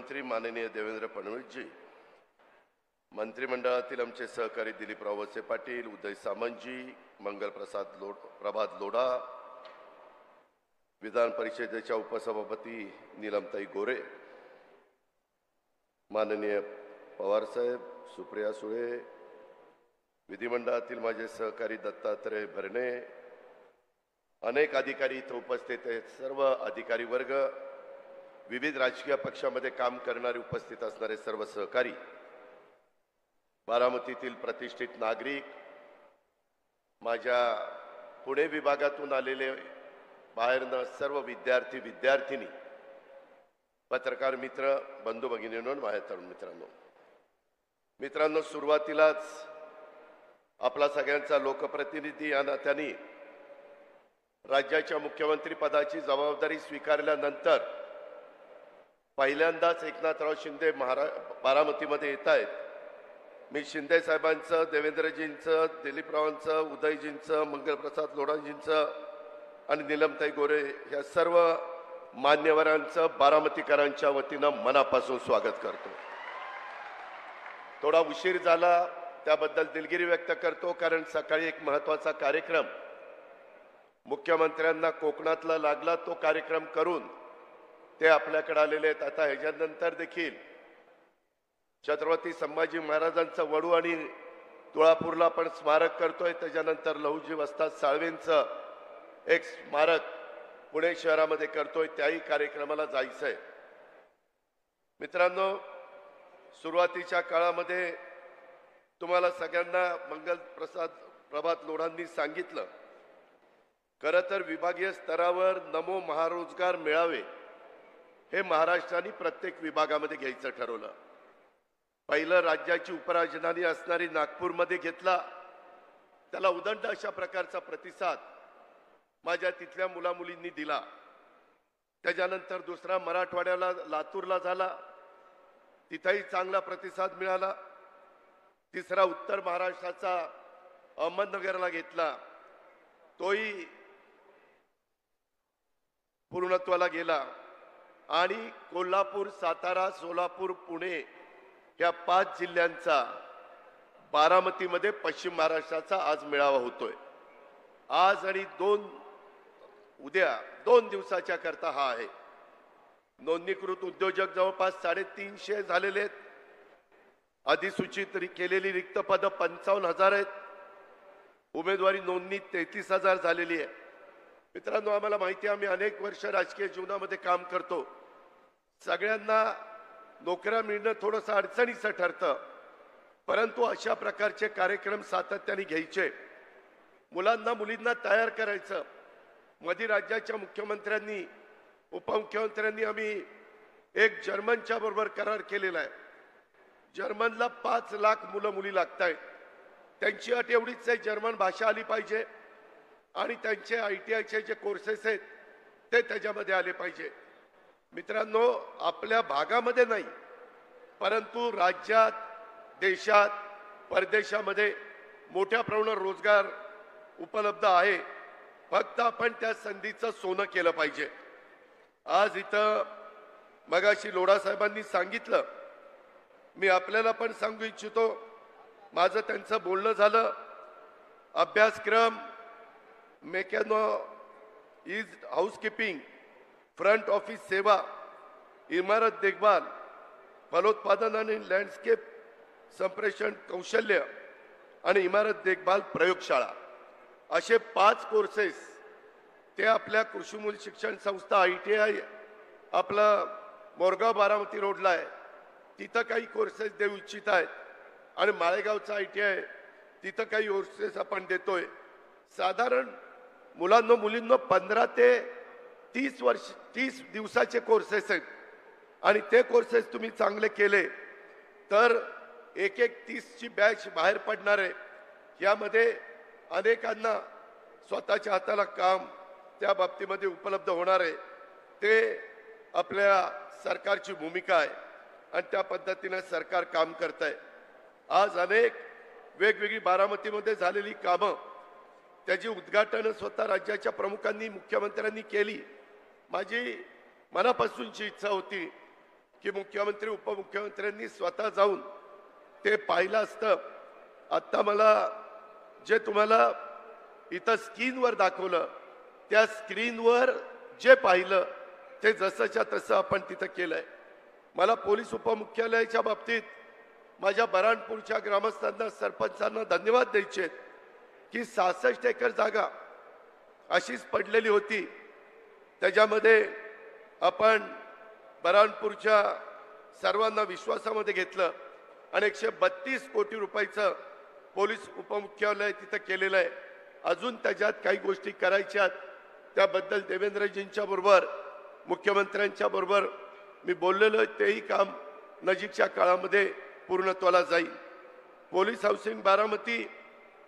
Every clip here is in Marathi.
मुख्यमंत्री माननीय देवेंद्र फडणवीसजी, मंत्रिमंडळातील आमचे सहकारी दिलीपराव वळसे पाटील, उदय सामंतजी, प्रभात लोढा, विधान परिषदेच्या उपसभापती नीलमताई गोरे, माननीय पवार साहेब, सुप्रिया सुळे, विधिमंडळातील माझे सहकारी दत्तात्रय भरणे, अनेक अधिकारी इथे उपस्थित आहेत, सर्व अधिकारी वर्ग, विविध राजकीय पक्षामध्ये काम करणारे उपस्थित असणारे सर्व सहकारी, बारामतीतील प्रतिष्ठित नागरिक, माझ्या पुणे विभागातून आलेले बाहेरनं सर्व विद्यार्थी विद्यार्थिनी, पत्रकार मित्र, बंधू भगिनींनो, माझ्या तरुण मित्रांनो, सुरुवातीलाच आपला सगळ्यांचा लोकप्रतिनिधी या नात्याने राज्याच्या मुख्यमंत्री पदाची जबाबदारी स्वीकारल्यानंतर पहिल्यांदाच एकनाथराव शिंदे बारामतीमध्ये येत आहेत. मी शिंदे साहेबांचं, देवेंद्रजींचं, दिलीपरावांचं, उदयजींचं, मंगलप्रसाद लोढाजींचं आणि नीलमताई गोरे या सर्व मान्यवरांचं बारामतीकरांच्या वतीनं मनापासून स्वागत करतो. थोडा उशीर झाला त्याबद्दल दिलगिरी व्यक्त करतो, कारण सकाळी एक महत्त्वाचा कार्यक्रम मुख्यमंत्र्यांना कोकणातला लागला, तो कार्यक्रम करून ते आपल्याकडे आलेले आहेत. आता ह्याच्यानंतर देखील छत्रपती संभाजी महाराजांचं वडू आणि तुळापूरला पण स्मारक करतोय. त्याच्यानंतर लहुजी वस्ताद साळवेंचं एक स्मारक पुणे शहरामध्ये करतोय, त्याही कार्यक्रमाला जायचंय. मित्रांनो, सुरुवातीच्या काळामध्ये तुम्हाला सगळ्यांना प्रभात लोढांनी सांगितलं, खरं तर विभागीय स्तरावर नमो महारोजगार मेळावे हे महाराष्ट्राने प्रत्येक विभागामध्ये घ्यायचं ठरवलं. पहिलं राज्याची उपराजधानी असणारी नागपूरमध्ये घेतला. त्याला उदंड अशा प्रकारचा प्रतिसाद माझ्या तिथल्या मुलामुलींनी दिला. त्याच्यानंतर दुसरा मराठवाड्याला लातूरला झाला, तिथेही चांगला प्रतिसाद मिळाला. तिसरा उत्तर महाराष्ट्राचा अहमदनगरला घेतला, तोही पूर्णत्वाला गेला. आणि कोल्हापूर, सातारा, सोलापूर, पुणे या 5 जिल्ह्यांचा बारामतीमध्ये पश्चिम महाराष्ट्राचा आज मेळावा होतोय. आज आणि उद्या 2 दिवसाच्या करता हा आहे. नोंदणीकृत उद्योजक जवळपास 350 झालेले आहेत. अधिसूचित केलेली रिक्त पदं 55,000 आहेत. उमेदवारी नोंदणी 33,000 झालेली आहे. मित्रांनो, आम्हाला माहिती आहे, आम्ही अनेक वर्ष राजकीय जीवनामध्ये काम करतो. सगळ्यांना नोकऱ्या मिळणं थोडंसं अडचणीचं ठरतं, परंतु अशा प्रकारचे कार्यक्रम सातत्याने घ्यायचे, मुलांना मुलींना तयार करायचं. मध्ये राज्याच्या मुख्यमंत्र्यांनी, उपमुख्यमंत्र्यांनी आम्ही एक जर्मनच्या बरोबर करार केलेला आहे. जर्मनला 5 लाख मुलं मुली लागत आहेत. त्यांची अट एवढीच आहे, जर्मन भाषा आली पाहिजे आणि त्यांचे ITIचे जे कोर्सेस आहेत ते त्याच्यामध्ये आले पाहिजे. मित्रांनो, आपल्या भागामध्ये नाही, परंतु राज्यात, देशात, परदेशामध्ये मोठ्या प्रमाणावर रोजगार उपलब्ध आहे. फक्त आपण त्या संधीचं सोनं केलं पाहिजे. आज इथं मगाशी लोढा साहेबांनी सांगितलं, मी आपल्याला पण सांगू इच्छितो, माझं त्यांचं बोलणं झालं. अभ्यासक्रम, mechano is housekeeping, front office सेवा, इमारत देखभाल, फलोत्पादन आणि लँडस्केप संप्रेषण कौशल्य आणि इमारत देखभाल प्रयोगशाळा, असे 5 कोर्सेस ते आपल्या कृषीमूल्य शिक्षण संस्था ITI आपलं मोरगाव बारामती रोडला आहे, तिथं काही कोर्सेस देऊ इच्छित आहेत. आणि माळेगावचा ITI तिथं काही कोर्सेस आपण देतोय. साधारण मुलांनो मुलींनो 15 ते 30 दिवसाचे कोर्सेस आहेत. आणि ते कोर्सेस तुम्ही चांगले केले तर एक 30ची बॅच बाहेर पडणार आहे. यामध्ये अनेकांना स्वतःच्या हाताला काम त्या बाबतीमध्ये उपलब्ध होणार आहे. ते आपल्या सरकारची भूमिका आहे आणि त्या पद्धतीने सरकार काम करत आहे. आज अनेक वेगवेगळी बारामतीमध्ये झालेली कामं, त्याची उद्घाटन स्वतः राज्याच्या प्रमुखांनी, मुख्यमंत्र्यांनी केली. माझी मनापासूनची इच्छा होती की मुख्यमंत्री उपमुख्यमंत्र्यांनी स्वतः जाऊन ते पाहिलं असतं. आता मला जे तुम्हाला इथं स्क्रीनवर दाखवलं त्या स्क्रीनवर जे पाहिलं ते जसंच्या तसं आपण तिथं केलंय. मला पोलीस उपमुख्यालयाच्या बाबतीत माझ्या बऱ्हाणपूरच्या ग्रामस्थांना सरपंचांना धन्यवाद द्यायचे की 66 एकर जागा अशीच पडलेली होती. त्याच्यामध्ये आपण बऱ्हाणपूरच्या सर्वांना विश्वासामध्ये घेतलं आणि 132 कोटी रुपयाचं पोलीस उपमुख्यालय तिथं केलेलं आहे. अजून त्याच्यात काही गोष्टी करायच्यात. त्याबद्दल देवेंद्रजींच्या बरोबर मुख्यमंत्र्यांच्या बरोबर मी बोललेलो. तेही काम नजीकच्या काळामध्ये पूर्णत्वाला जाईल. पोलीस हाऊसिंग बारामती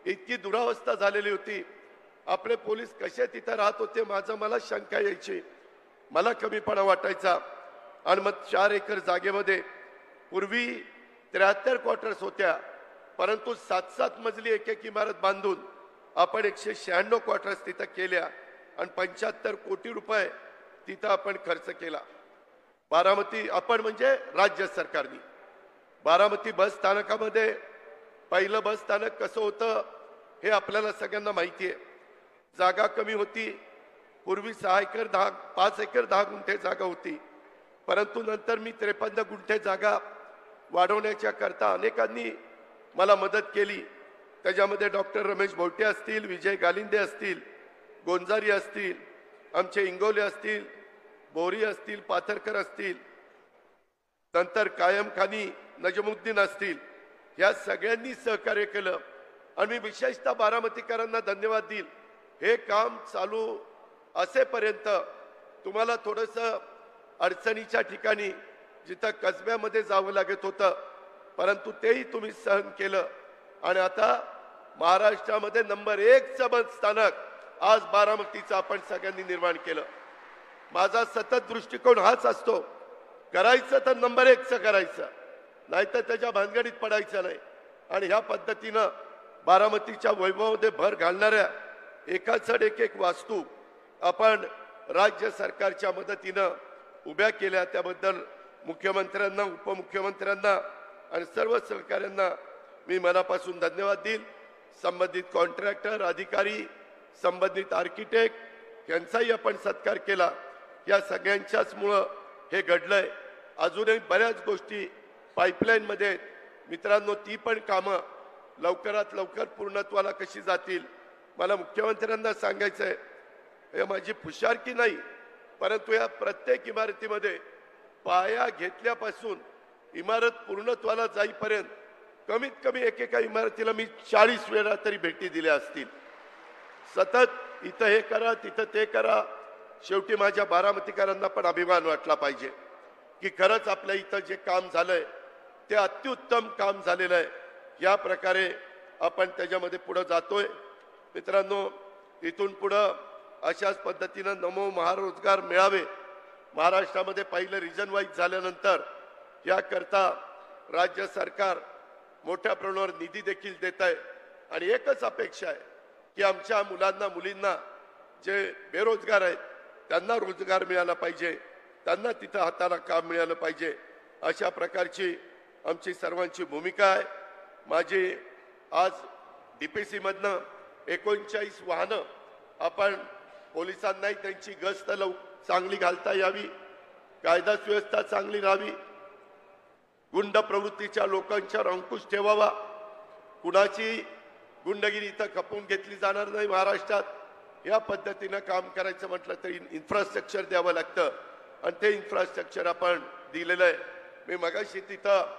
इतकी दुरावस्था झालेली होती. आपले पोलीस कसे तिथं राहत होते मला शंका यायची. मला कमीपणा वाटायचा. आणि मग 4 एकर जागेमध्ये पूर्वी 73 क्वार्टर्स होत्या, परंतु 7-7 मजली एक इमारत बांधून आपण 196 क्वार्टर्स तिथं केल्या आणि 75 कोटी रुपये तिथं आपण खर्च केला. बारामती आपण म्हणजे राज्य सरकारने बारामती बस स्थानकामध्ये पहिलं बस स्थानक कसं होतं हे आपल्याला सगळ्यांना माहिती आहे. जागा कमी होती. पूर्वी 5 एकर 10 गुंठे जागा होती, परंतु नंतर मी 53 गुंठे जागा वाढवण्याच्या करता अनेकांनी मला मदत केली. त्याच्यामध्ये डॉक्टर रमेश भोटे असतील, विजय गालिंदे असतील, गोंजारी असतील, आमचे इंगोले असतील, बोरी असतील, पाथरकर असतील, नंतर कायम खानी नजमुद्दीन असतील, या सगळ्यांनी सहकार्य केलं. आणि मी विशेषतः बारामतीकरांना धन्यवाद देईल. हे काम चालू असेपर्यंत तुम्हाला थोडंसं अडचणीच्या ठिकाणी जिथं कसब्यामध्ये जावं लागत होतं, परंतु तेही तुम्ही सहन केलं. आणि आता महाराष्ट्रामध्ये नंबर 1चं बस स्थानक आज बारामतीचं आपण सगळ्यांनी निर्माण केलं. माझा सतत दृष्टिकोन हाच असतो, करायचं तर नंबर 1चं करायचं, नाहीतर त्याच्या भानगडीत पडायचं नाही. आणि ह्या पद्धतीनं बारामतीच्या वैभवामध्ये भर घालणाऱ्या एकाचड एक वास्तू आपण राज्य सरकारच्या मदतीनं उभ्या केल्या. त्याबद्दल मुख्यमंत्र्यांना, उपमुख्यमंत्र्यांना आणि सर्व सहकाऱ्यांना मी मनापासून धन्यवाद देईल. संबंधित कॉन्ट्रॅक्टर, अधिकारी, संबंधित आर्किटेक्ट यांचाही आपण सत्कार केला. या सगळ्यांच्याच मुळे हे घडलंय. अजूनही बऱ्याच गोष्टी पाईपलाईनमध्ये मित्रांनो, ती पण कामं लवकरात लवकर पूर्णत्वाला कशी जातील. मला मुख्यमंत्र्यांना सांगायचं आहे, हे माझी फुशारकी नाही, परंतु या प्रत्येक इमारतीमध्ये पाया घेतल्यापासून इमारत पूर्णत्वाला जाईपर्यंत कमीत कमी एकेका इमारतीला मी 40 वेळा तरी भेटी दिल्या असतील. सतत इथं हे करा, तिथं ते करा. शेवटी माझ्या बारामतीकरांना पण अभिमान वाटला पाहिजे की खरंच आपल्या इथं जे काम झालंय ते अत्युत्तम काम झालेलं आहे. या प्रकारे आपण त्याच्यामध्ये पुढे जातोय. मित्रांनो, इथून पुढं अशाच पद्धतीनं नमो महारोजगार मिळावे महाराष्ट्रामध्ये पहिलं रिजन वाईज झाल्यानंतर याकरता राज्य सरकार मोठ्या प्रमाणावर निधी देखील देत आहे. आणि एकच अपेक्षा आहे की आमच्या मुलांना, मुलींना जे बेरोजगार आहेत त्यांना रोजगार मिळाला पाहिजे, त्यांना तिथं हाताला काम मिळालं पाहिजे. अशा प्रकारची आमची सर्वांची भूमिका आहे. माझी आज DPC मधनं 39 वाहनं आपण पोलिसांनाही त्यांची गस्त चांगली घालता यावी, कायदा सुव्यवस्था चांगली राहावी, गुंड प्रवृत्तीच्या लोकांच्यावर अंकुश ठेवावा, कुणाची गुंडगिरी इथं खपवून घेतली जाणार नाही महाराष्ट्रात. या पद्धतीनं काम करायचं म्हटलं तरी इन्फ्रास्ट्रक्चर द्यावं लागतं आणि ते इन्फ्रास्ट्रक्चर आपण दिलेलं आहे. मी मगाशी तिथं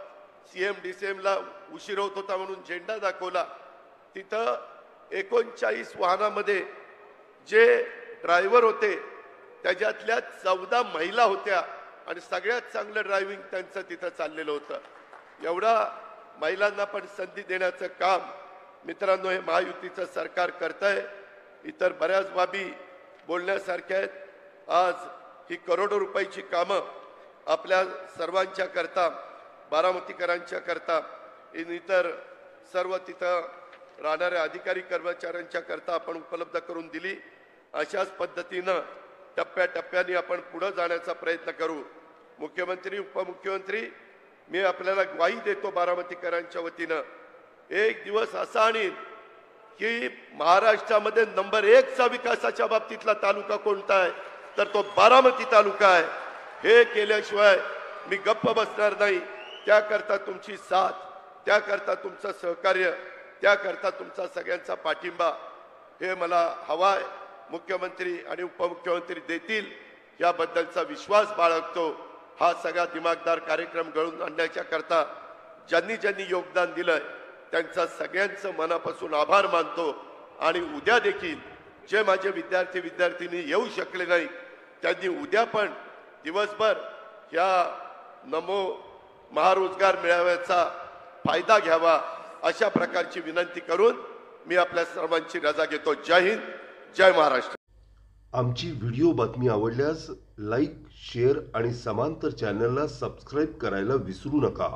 CM DCMला उशीर होत होता म्हणून झेंडा दाखवला. तिथं 39 वाहनामध्ये जे ड्रायव्हर होते त्याच्यातल्या 14 महिला होत्या आणि सगळ्यात चांगलं ड्रायव्हिंग त्यांचं तिथं चाललेलं होतं. एवढा महिलांना पण संधी देण्याचं काम मित्रांनो हे महायुतीचं सरकार करतंय. इतर बऱ्याच बाबी बोलण्यासारख्या आहेत. आज ही करोडो रुपयाची कामं आपल्या सर्वांच्या करता, बारामतीकरांच्या करता, इतर सर्व तिथं राहणाऱ्या अधिकारी कर्मचाऱ्यांच्या करता आपण उपलब्ध करून दिली. अशाच पद्धतीनं टप्प्याटप्प्याने आपण पुढे जाण्याचा प्रयत्न करू. मुख्यमंत्री उपमुख्यमंत्री मी आपल्याला ग्वाही देतो बारामतीकरांच्या वतीनं, एक दिवस असा आणीन की महाराष्ट्रामध्ये नंबर 1 चा विकासाच्या बाबतीतला तालुका कोणता आहे तर तो बारामती तालुका आहे. हे केल्याशिवाय मी गप्प बसणार नाही. त्याकरता तुमची साथ, त्याकरता तुमचं सहकार्य, त्याकरता तुमचा सगळ्यांचा पाठिंबा हे मला हवाय. मुख्यमंत्री आणि उपमुख्यमंत्री देतील याबद्दलचा विश्वास बाळगतो. हा सगळा दिमागदार कार्यक्रम घडवून आणण्याच्या करता ज्यांनी ज्यांनी योगदान दिलंय त्यांचा सगळ्यांचं मनापासून आभार मानतो. आणि उद्या देखील जे माझे विद्यार्थी विद्यार्थिनी येऊ शकले नाही त्यांनी उद्या पण दिवसभर या नमो महारोजगार मेळाव्याचा फायदा घ्यावा अशा प्रकारची विनंती करून मी आपल्या सर्वांची रजा घेतो. जय हिंद, जय महाराष्ट्र. आमची व्हिडिओ बातमी आवडल्यास लाईक, शेअर आणि समांतर चॅनलला सबस्क्राईब करायला विसरू नका.